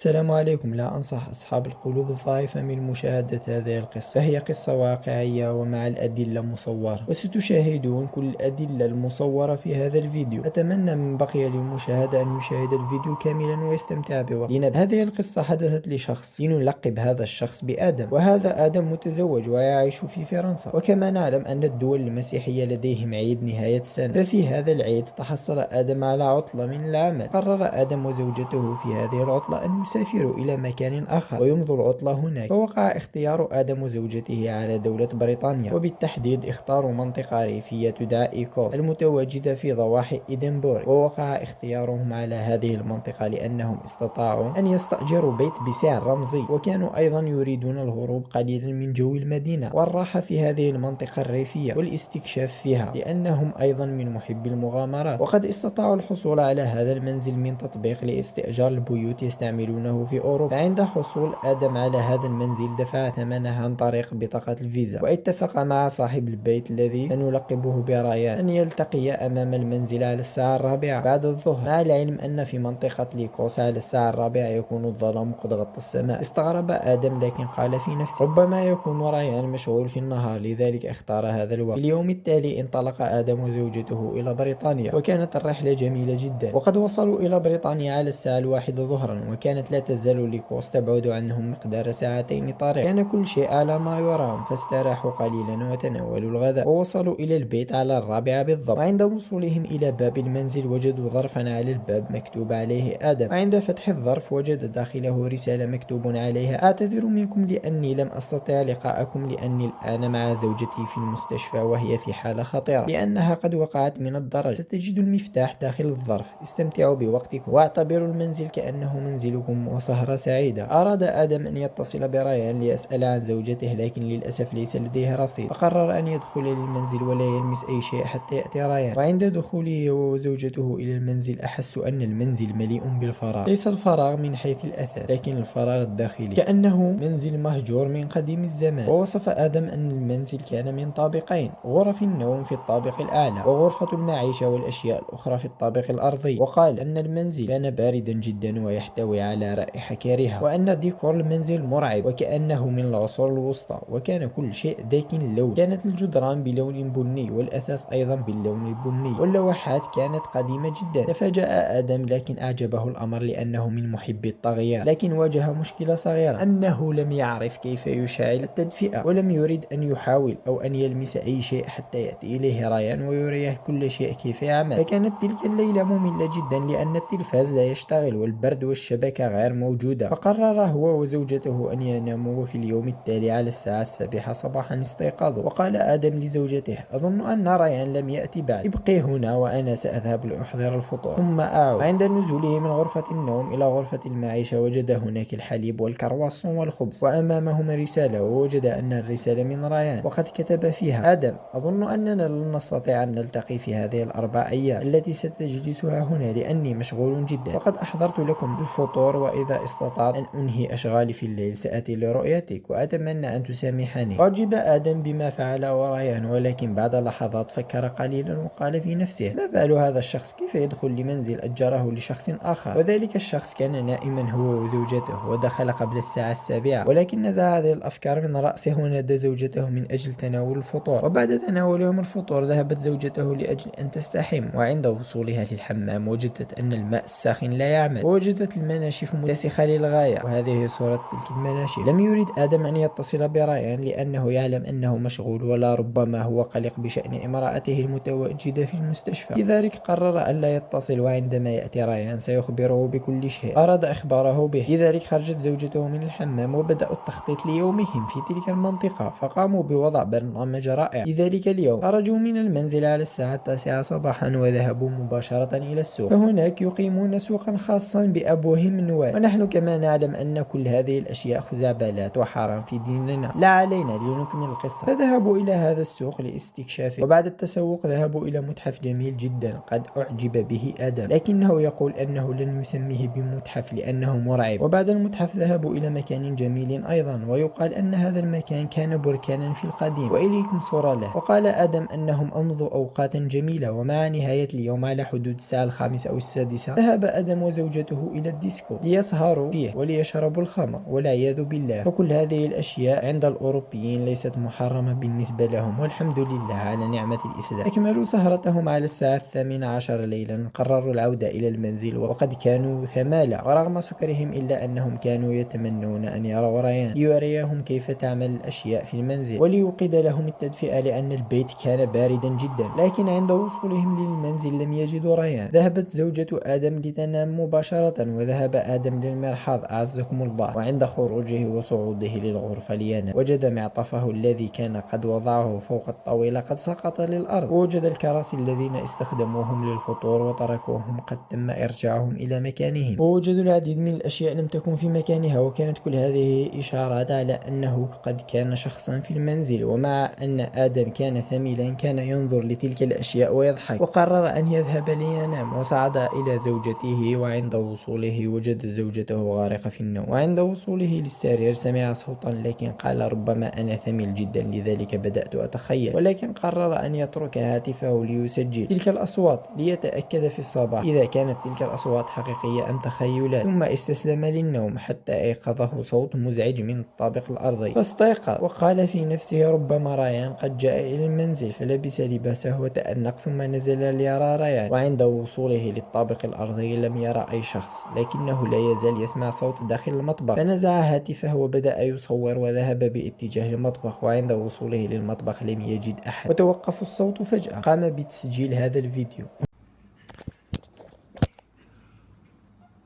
السلام عليكم. لا أنصح أصحاب القلوب الضعيفة من مشاهدة هذه القصة، فهي قصة واقعية ومع الأدلة مصورة، وستشاهدون كل الأدلة المصورة في هذا الفيديو. أتمنى من بقي للمشاهدة أن يشاهد الفيديو كاملا ويستمتع بوقته. هذه القصة حدثت لشخص لنلقب هذا الشخص بآدم، وهذا آدم متزوج ويعيش في فرنسا. وكما نعلم أن الدول المسيحية لديهم عيد نهاية السنة، ففي هذا العيد تحصل آدم على عطلة من العمل. قرر آدم وزوجته في هذه العطلة أن يسافروا إلى مكان آخر ويمضوا العطلة هناك. فوقع اختيار آدم وزوجته على دولة بريطانيا، وبالتحديد اختاروا منطقة ريفية تدعى إيكوس المتواجدة في ضواحي إدنبورغ. ووقع اختيارهم على هذه المنطقة لأنهم استطاعوا أن يستأجروا بيت بسعر رمزي، وكانوا أيضا يريدون الهروب قليلا من جو المدينة والراحة في هذه المنطقة الريفية والاستكشاف فيها، لأنهم أيضا من محبي المغامرات. وقد استطاعوا الحصول على هذا المنزل من تطبيق لاستئجار البيوت يستعملونه في أوروبا. فعند حصول آدم على هذا المنزل دفع ثمنه عن طريق بطاقة الفيزا، واتفق مع صاحب البيت الذي سنلقبه بريان أن يلتقيا أمام المنزل على الساعة 4 بعد الظهر، مع العلم أن في منطقة ليكوس على الساعة 4 يكون الظلام قد غطى السماء. استغرب آدم لكن قال في نفسه ربما يكون ريان مشغول في النهار، لذلك اختار هذا الوقت. في اليوم التالي انطلق آدم وزوجته إلى بريطانيا، وكانت الرحلة جميلة جدا. وقد وصلوا إلى بريطانيا على الساعة 1 ظهرا، وكانت لا تزال ليكوس تبعد عنهم مقدار ساعتين طريق. كان كل شيء على ما يرام، فاستراحوا قليلا وتناولوا الغداء، ووصلوا إلى البيت على 4 بالضبط. وعند وصولهم إلى باب المنزل وجدوا ظرفا على الباب مكتوب عليه آدم، وعند فتح الظرف وجد داخله رسالة مكتوب عليها: أعتذر منكم لأني لم أستطع لقاءكم، لأني الآن مع زوجتي في المستشفى وهي في حالة خطيرة لأنها قد وقعت من الدرج. ستجد المفتاح داخل الظرف، استمتعوا بوقتكم واعتبروا المنزل كأنه منزلكم، وسهرة سعيدة. أراد آدم أن يتصل بريان ليسأل عن زوجته، لكن للأسف ليس لديه رصيد، فقرر أن يدخل للمنزل ولا يلمس أي شيء حتى يأتي ريان. وعند دخوله هو وزوجته إلى المنزل أحسوا أن المنزل مليء بالفراغ، ليس الفراغ من حيث الأثاث لكن الفراغ الداخلي، كأنه منزل مهجور من قديم الزمان. ووصف آدم أن المنزل كان من طابقين: غرف النوم في الطابق الأعلى، وغرفة المعيشة والأشياء الأخرى في الطابق الأرضي. وقال أن المنزل كان باردا جدا ويحتوي على رائحة كارهة، وأن ديكور المنزل مرعب وكأنه من العصور الوسطى، وكان كل شيء ذاك اللون. كانت الجدران بلون بني، والأثاث أيضا باللون البني، واللوحات كانت قديمة جدا. تفاجأ آدم لكن أعجبه الأمر لأنه من محبي التغيير، لكن واجه مشكلة صغيرة: أنه لم يعرف كيف يشعل التدفئة، ولم يريد أن يحاول أو أن يلمس أي شيء حتى يأتي إليه ريان ويريه كل شيء كيف يعمل. فكانت تلك الليلة مملة جدا لأن التلفاز لا يشتغل والبرد والشبكة غير موجودة. فقرر هو وزوجته أن يناموا، وفي اليوم التالي على الساعة 7 صباحا استيقظوا. وقال آدم لزوجته: أظن أن ريان لم يأتي بعد، ابقي هنا وأنا سأذهب لأحضر الفطور ثم أعود. وعند نزوله من غرفة النوم إلى غرفة المعيشة وجد هناك الحليب والكرواسون والخبز، وأمامهما رسالة، ووجد أن الرسالة من ريان، وقد كتب فيها: آدم، أظن أننا لن نستطيع أن نلتقي في هذه ال4 أيام التي ستجلسها هنا لأني مشغول جدا، وقد أحضرت لكم الفطور، وإذا استطعت أن أنهي أشغالي في الليل سآتي لرؤيتك، وأتمنى أن تسامحني. أعجب آدم بما فعله ريان، ولكن بعد لحظات فكر قليلا وقال في نفسه: ما بال هذا الشخص؟ كيف يدخل لمنزل أجره لشخص آخر؟ وذلك الشخص كان نائما هو وزوجته، ودخل قبل الساعة 7. ولكن نزع هذه الأفكار من رأسه ونادى زوجته من أجل تناول الفطور. وبعد تناولهم الفطور ذهبت زوجته لأجل أن تستحم، وعند وصولها للحمام وجدت أن الماء الساخن لا يعمل، ووجدت المناشف متسخة للغاية، وهذه صورة تلك المناشف. لم يريد آدم أن يتصل بريان لأنه يعلم أنه مشغول، ولا ربما هو قلق بشأن امرأته المتواجدة في المستشفى، لذلك قرر ألا يتصل، وعندما يأتي ريان سيخبره بكل شيء. أراد إخباره به، لذلك خرجت زوجته من الحمام وبدأوا التخطيط ليومهم في تلك المنطقة، فقاموا بوضع برنامج رائع لذلك اليوم. خرجوا من المنزل على الساعة 9 صباحا وذهبوا مباشرة إلى السوق، فهناك يقيمون سوقا خاصا بأبوهم نوال، ونحن كما نعلم أن كل هذه الأشياء خزعبلات وحرام في ديننا. لا علينا لنكمل القصة. فذهبوا إلى هذا السوق لاستكشافه، وبعد التسوق ذهبوا إلى متحف جميل جدا قد أعجب به آدم، لكنه يقول أنه لن يسميه بمتحف لأنه مرعب. وبعد المتحف ذهبوا إلى مكان جميل أيضا، ويقال أن هذا المكان كان بركانا في القديم، وإليكم صورة له. وقال آدم أنهم أمضوا أوقاتا جميلة، ومع نهاية اليوم على حدود الساعة 5 أو 6 ذهب آدم وزوجته إلى الديسكو ليسهروا فيه وليشربوا الخمر والعياذ بالله. فكل هذه الأشياء عند الأوروبيين ليست محرمة بالنسبة لهم، والحمد لله على نعمة الإسلام. أكملوا سهرتهم على الساعة 18 ليلا، قرروا العودة إلى المنزل وقد كانوا ثمالة، ورغم سكرهم إلا أنهم كانوا يتمنون أن يروا ريان ليريهم كيف تعمل الأشياء في المنزل وليوقد لهم التدفئة لأن البيت كان باردا جدا. لكن عند وصولهم للمنزل لم يجدوا ريان. ذهبت زوجة آدم لتنام مباشرة، وذهب آدم للمرحاض أعزكم الله، وعند خروجه وصعوده للغرفة لينام وجد معطفه الذي كان قد وضعه فوق الطاولة قد سقط للأرض، ووجد الكراسي الذين استخدموهم للفطور وتركوهم قد تم إرجاعهم إلى مكانهم، ووجدوا العديد من الأشياء لم تكن في مكانها. وكانت كل هذه إشارات على أنه قد كان شخصا في المنزل، ومع أن آدم كان ثميلا كان ينظر لتلك الأشياء ويضحك، وقرر أن يذهب لينام وصعد إلى زوجته، وعند وصوله وجد زوجته غارقة في النوم. وعند وصوله للسرير سمع صوتا، لكن قال ربما أنا ثميل جدا لذلك بدأت أتخيل، ولكن قرر أن يترك هاتفه ليسجل تلك الأصوات ليتأكد في الصباح إذا كانت تلك الأصوات حقيقية أم تخيلات. ثم استسلم للنوم حتى أيقظه صوت مزعج من الطابق الأرضي، فاستيقظ وقال في نفسه ربما ريان قد جاء إلى المنزل، فلبس لباسه وتأنق ثم نزل ليرى ريان. وعند وصوله للطابق الأرضي لم يرى أي شخص، لكنه لا يزال يسمع صوت داخل المطبخ، فنزع هاتفه وبدأ يصور وذهب باتجاه المطبخ. وعند وصوله للمطبخ لم يجد أحد، وتوقف الصوت فجأة. قام بتسجيل هذا الفيديو.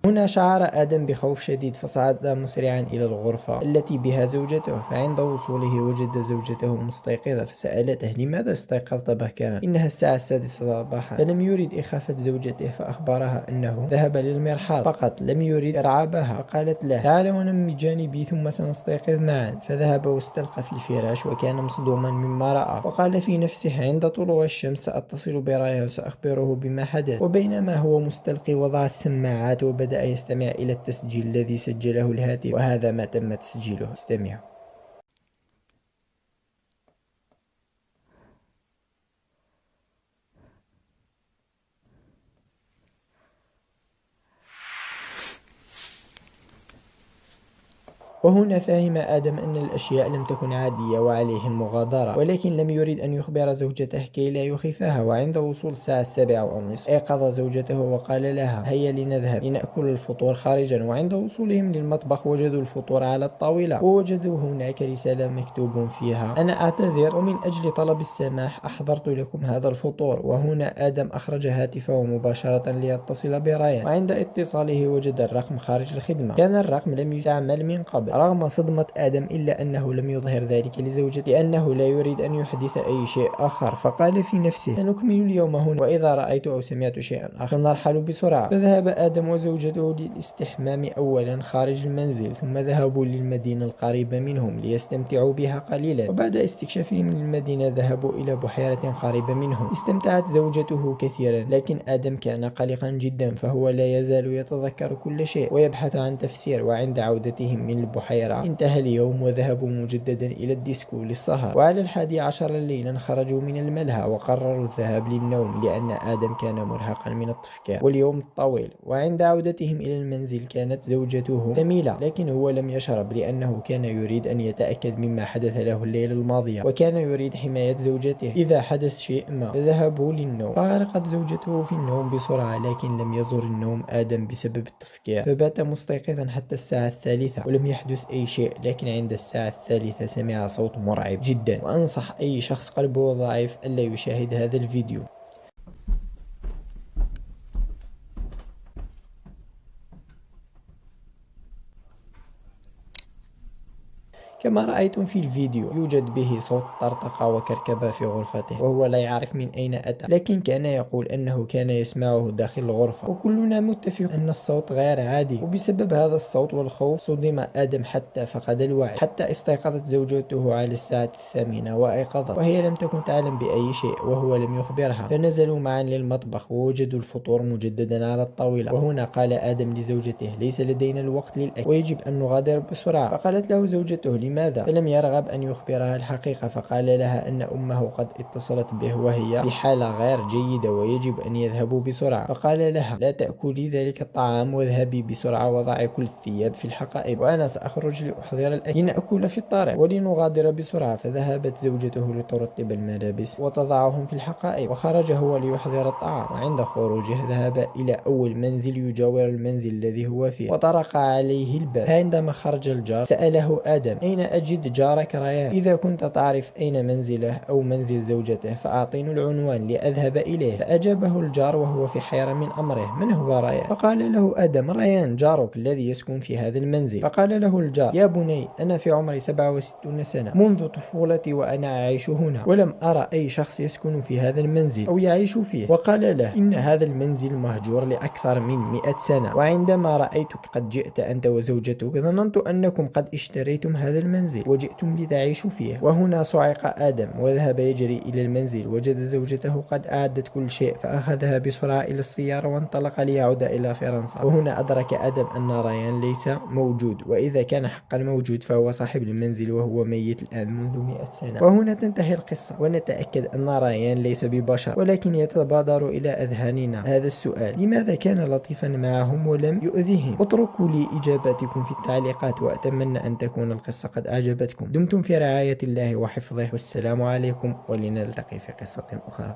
هنا شعر آدم بخوف شديد، فصعد مسرعا إلى الغرفة التي بها زوجته، فعند وصوله وجد زوجته مستيقظة، فسألته لماذا استيقظت بكرا؟ إنها الساعة 6 صباحا. فلم يرد إخافة زوجته، فأخبرها أنه ذهب للمرحاض فقط، لم يرد إرعابها. فقالت له تعال ونم بجانبي ثم سنستيقظ معا. فذهب واستلقى في الفراش وكان مصدوما مما رأى، وقال في نفسه عند طلوع الشمس سأتصل بريان وسأخبره بما حدث. وبينما هو مستلقي وضع السماعات وبدأ يستمع إلى التسجيل الذي سجله الهاتف، وهذا ما تم تسجيله. استمعوا. وهنا فهم آدم أن الأشياء لم تكن عادية وعليه المغادرة، ولكن لم يرد أن يخبر زوجته كي لا يخيفها. وعند وصول الساعة 7:30 أيقظ زوجته وقال لها هيا لنذهب لنأكل الفطور خارجا. وعند وصولهم للمطبخ وجدوا الفطور على الطاولة، ووجدوا هناك رسالة مكتوب فيها أنا أعتذر ومن أجل طلب السماح أحضرت لكم هذا الفطور. وهنا آدم أخرج هاتفه مباشرة ليتصل بريان، وعند اتصاله وجد الرقم خارج الخدمة، كان الرقم لم يستعمل من قبل. رغم صدمة آدم إلا أنه لم يظهر ذلك لزوجته لأنه لا يريد أن يحدث أي شيء آخر، فقال في نفسه سنكمل اليوم هنا، وإذا رأيت أو سمعت شيئا آخر نرحل بسرعة. فذهب آدم وزوجته للاستحمام أولا خارج المنزل، ثم ذهبوا للمدينة القريبة منهم ليستمتعوا بها قليلا. وبعد استكشافهم للمدينة ذهبوا إلى بحيرة قريبة منهم. استمتعت زوجته كثيرا، لكن آدم كان قلقا جدا، فهو لا يزال يتذكر كل شيء ويبحث عن تفسير. وعند عودتهم من البحيرة انتهى اليوم وذهبوا مجددا إلى الديسكو للسهر. وعلى 11 ليلا خرجوا من الملهى وقرروا الذهاب للنوم لأن آدم كان مرهقا من التفكير واليوم الطويل. وعند عودتهم إلى المنزل كانت زوجته ثميلة، لكن هو لم يشرب لأنه كان يريد أن يتأكد مما حدث له الليلة الماضية، وكان يريد حماية زوجته إذا حدث شيء ما. فذهبوا للنوم، فغرقت زوجته في النوم بسرعة، لكن لم يزر النوم آدم بسبب التفكير، فبات مستيقظا حتى الساعة 3 ولم يحدث أي شيء. لكن عند الساعة 3 سمع صوت مرعب جدا، وأنصح أي شخص قلبه ضعيف ألا يشاهد هذا الفيديو. كما رأيتم في الفيديو يوجد به صوت طرطقة وكركبة في غرفته، وهو لا يعرف من أين أتى، لكن كان يقول أنه كان يسمعه داخل الغرفة، وكلنا متفق أن الصوت غير عادي. وبسبب هذا الصوت والخوف صدم آدم حتى فقد الوعي، حتى استيقظت زوجته على الساعة 8 وأيقظت، وهي لم تكن تعلم بأي شيء وهو لم يخبرها. فنزلوا معا للمطبخ ووجدوا الفطور مجددا على الطاولة. وهنا قال آدم لزوجته ليس لدينا الوقت للأكل ويجب أن نغادر بسرعة. فقالت له زوجته لماذا؟ فلم يرغب أن يخبرها الحقيقة، فقال لها أن أمه قد اتصلت به وهي بحالة غير جيدة ويجب أن يذهبوا بسرعة. فقال لها لا تأكلي ذلك الطعام واذهبي بسرعة وضعي كل الثياب في الحقائب وأنا سأخرج لأحضر الأكل لنأكل في الطريق ولنغادر بسرعة. فذهبت زوجته لترتب الملابس وتضعهم في الحقائب، وخرج هو ليحضر الطعام. وعند خروجه ذهب إلى أول منزل يجاور المنزل الذي هو فيه وطرق عليه الباب. فعندما خرج الجار سأله آدم أين أجد جارك ريان؟ إذا كنت تعرف أين منزله أو منزل زوجته فأعطيني العنوان لأذهب إليه. فأجابه الجار وهو في حيرة من أمره من هو ريان؟ فقال له آدم ريان جارك الذي يسكن في هذا المنزل. فقال له الجار يا بني أنا في عمري 67 سنة منذ طفولتي وأنا أعيش هنا ولم أرى أي شخص يسكن في هذا المنزل أو يعيش فيه. وقال له إن هذا المنزل مهجور لأكثر من 100 سنة، وعندما رأيتك قد جئت أنت وزوجتك ظننت أنكم قد اشتريتم هذا المنزل وجئتم لتعيشوا فيه. وهنا صعق آدم وذهب يجري إلى المنزل، وجد زوجته قد أعدت كل شيء فأخذها بسرعة إلى السيارة وانطلق ليعود إلى فرنسا. وهنا أدرك آدم أن ريان ليس موجود، وإذا كان حقا موجود فهو صاحب المنزل وهو ميت الآن منذ 100 سنة. وهنا تنتهي القصة ونتأكد أن ريان ليس ببشر، ولكن يتبادر إلى أذهاننا هذا السؤال: لماذا كان لطيفا معهم ولم يؤذيهم؟ اتركوا لي إجاباتكم في التعليقات، وأتمنى أن تكون القصة قد أعجبتكم. دمتم في رعاية الله وحفظه، والسلام عليكم، ولنلتقي في قصة أخرى.